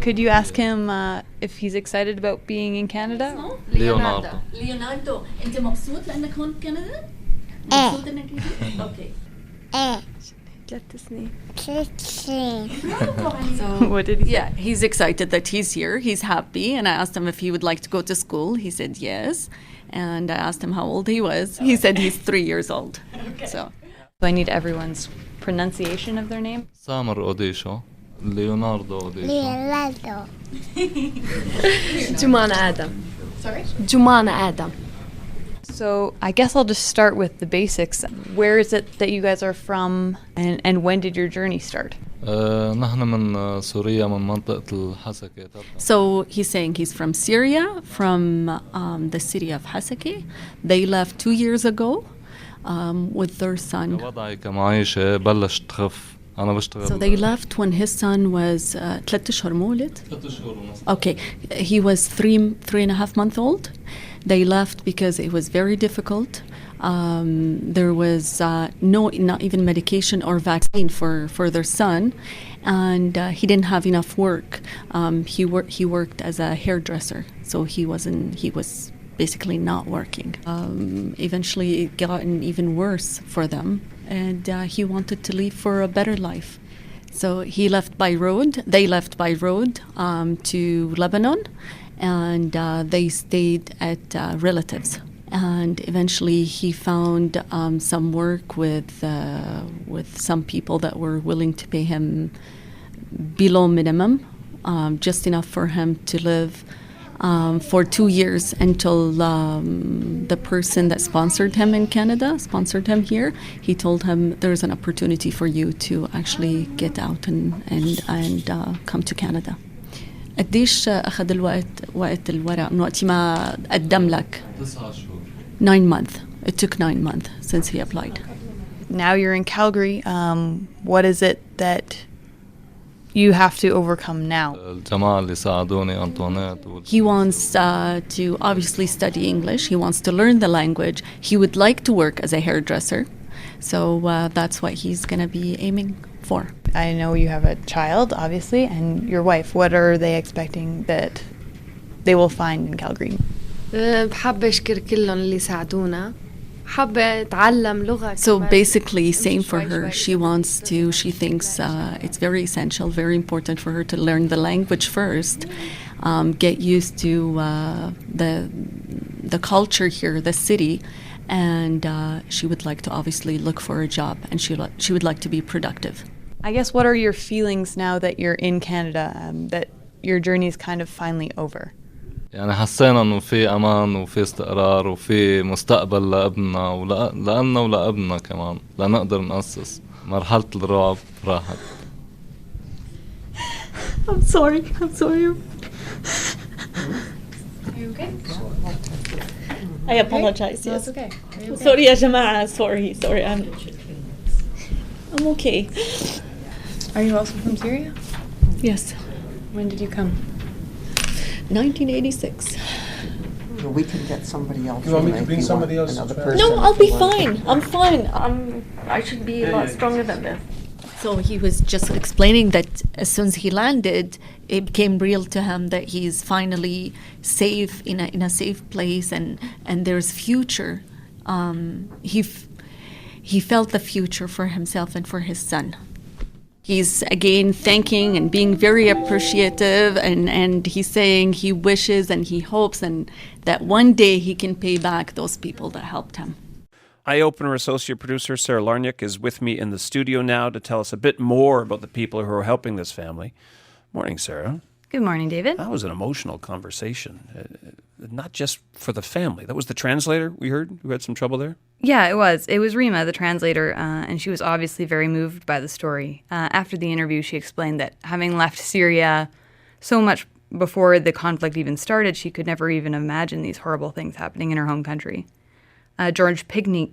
Could you ask him if he's excited about being in Canada? ليوناردو. ليوناردو انت مبسوط لانك هون بكندا؟ مبسوط انك هنا؟ اوكي. What did he say? Yeah, he's excited that he's here. He's happy. And I asked him if he would like to go to school. He said yes. And I asked him how old he was. He said he's 3 years old. Okay. So I need everyone's pronunciation of their name. سامر أوديشو. ليوناردو أوديشو. Leonardo. Jumana Adam. Sorry? Jumana Adam. So I guess I'll just start with the basics. Where is it that you guys are from, and when did your journey start? نحن من سوريا من منطقة الحسكة. So he's saying he's from Syria, from the city of Hasaki. They left 2 years ago with their son. وضعي كمعيشة بلش تخف. أنا بشتغل. So they left when his son was 3 أشهر مولد. 3 شهور ونص. Okay, he was 3.5 months old. They left because it was very difficult. There was not even medication or vaccine for their son, and he didn't have enough work. He worked as a hairdresser, so he was basically not working. Eventually, it gotten even worse for them, and he wanted to leave for a better life. So he left by road. They left by road to Lebanon. And they stayed at relatives. And eventually he found some work with some people that were willing to pay him below minimum, just enough for him to live for 2 years until the person that sponsored him in Canada, sponsored him here. He told him there's an opportunity for you to actually get out and come to Canada. قديش أخذ وقت الورق من وقت ما قدم لك؟ 9 شهور. 9 months. It took 9 months since he applied. Now you're in Calgary. What is it that you have to overcome now? الجماعة اللي ساعدوني أنطوانيت. He wants to obviously study English. He wants to learn the language. He would like to work as a hairdresser. So that's what he's going to be aiming for. I know you have a child, obviously, and your wife. What are they expecting that they will find in Calgary? بحب أشكر كلهم اللي ساعدونا. حابة أتعلم لغة. So basically, same for her. She thinks it's very essential, very important for her to learn the language first, get used to the culture here, the city, and she would like to obviously look for a job, and she would like to be productive. I guess what are your feelings now that you're in Canada, that your journey is kind of finally over? يعني حسينا إنه في أمان وفي استقرار وفي مستقبل لابننا ولأننا ولابننا كمان لنقدر نأسس. مرحلة الرعب راحت. I'm sorry. Are you okay? I apologize. No, Yes. it's okay. Are you okay? Sorry, يا جماعة. Sorry. I'm okay. Are you also from Syria? Yes. When did you come? 1986. We can get somebody else. You want me to if bring you somebody want else to another try? person No, I'll to be work. fine. I'm fine. I should be a lot stronger than this. So he was just explaining that as soon as he landed, it became real to him that he's finally safe in a safe place and there's future. He felt the future for himself and for his son. He's again thanking and being very appreciative, and he's saying he wishes and he hopes and that one day he can pay back those people that helped him. Eye-Opener associate producer Sarah Lawrynuik is with me in the studio now to tell us a bit more about the people who are helping this family. Morning, Sarah. Good morning, David. That was an emotional conversation, not just for the family. That was the translator we heard who had some trouble there? Yeah, it was. It was Rima, the translator, and she was obviously very moved by the story. After the interview, she explained that having left Syria so much before the conflict even started, she could never even imagine these horrible things happening in her home country. George Pinkney,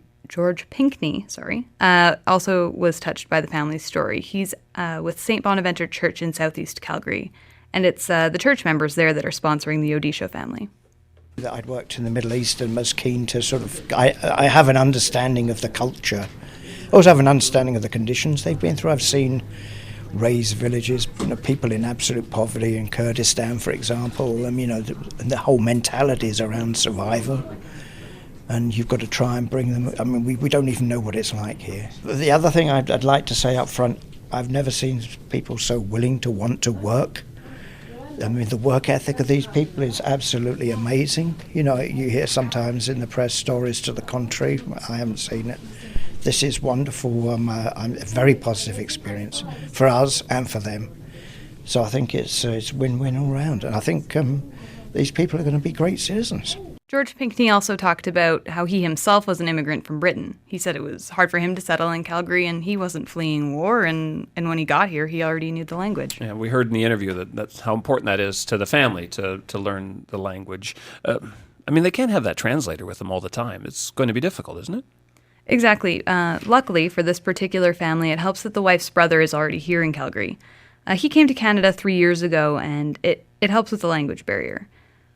also was touched by the family's story. He's with St. Bonaventure Church in southeast Calgary, and it's the church members there that are sponsoring the Odisho family. That I'd worked in the Middle East and was keen to sort of, I have an understanding of the culture. I also have an understanding of the conditions they've been through. I've seen raised villages, people in absolute poverty in Kurdistan, for example. The whole mentality is around survival. And you've got to try and bring them. I mean, we don't even know what it's like here. The other thing I'd like to say up front, I've never seen people so willing to want to work. I mean, the work ethic of these people is absolutely amazing. You hear sometimes in the press stories to the contrary. I haven't seen it. This is wonderful. A very positive experience for us and for them. So I think it's win-win all round. And I think these people are going to be great citizens. George Pinckney also talked about how he himself was an immigrant from Britain. He said it was hard for him to settle in Calgary, and he wasn't fleeing war, and when he got here, he already knew the language. Yeah, we heard in the interview that's how important that is to the family to learn the language. I mean, they can't have that translator with them all the time. It's going to be difficult, isn't it? Exactly. Luckily for this particular family, it helps that the wife's brother is already here in Calgary. He came to Canada 3 years ago, and it helps with the language barrier.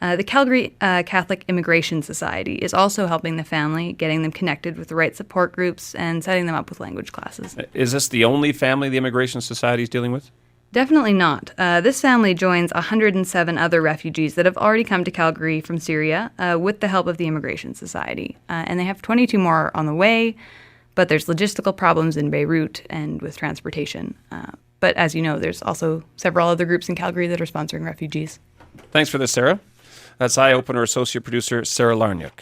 The Calgary Catholic Immigration Society is also helping the family, getting them connected with the right support groups and setting them up with language classes. Is this the only family the Immigration Society is dealing with? Definitely not. This family joins 107 other refugees that have already come to Calgary from Syria with the help of the Immigration Society. And they have 22 more on the way, but there's logistical problems in Beirut and with transportation. But as you know, there's also several other groups in Calgary that are sponsoring refugees. Thanks for this, Sarah. That's Eye Opener Associate Producer Sarah Lawrynuik.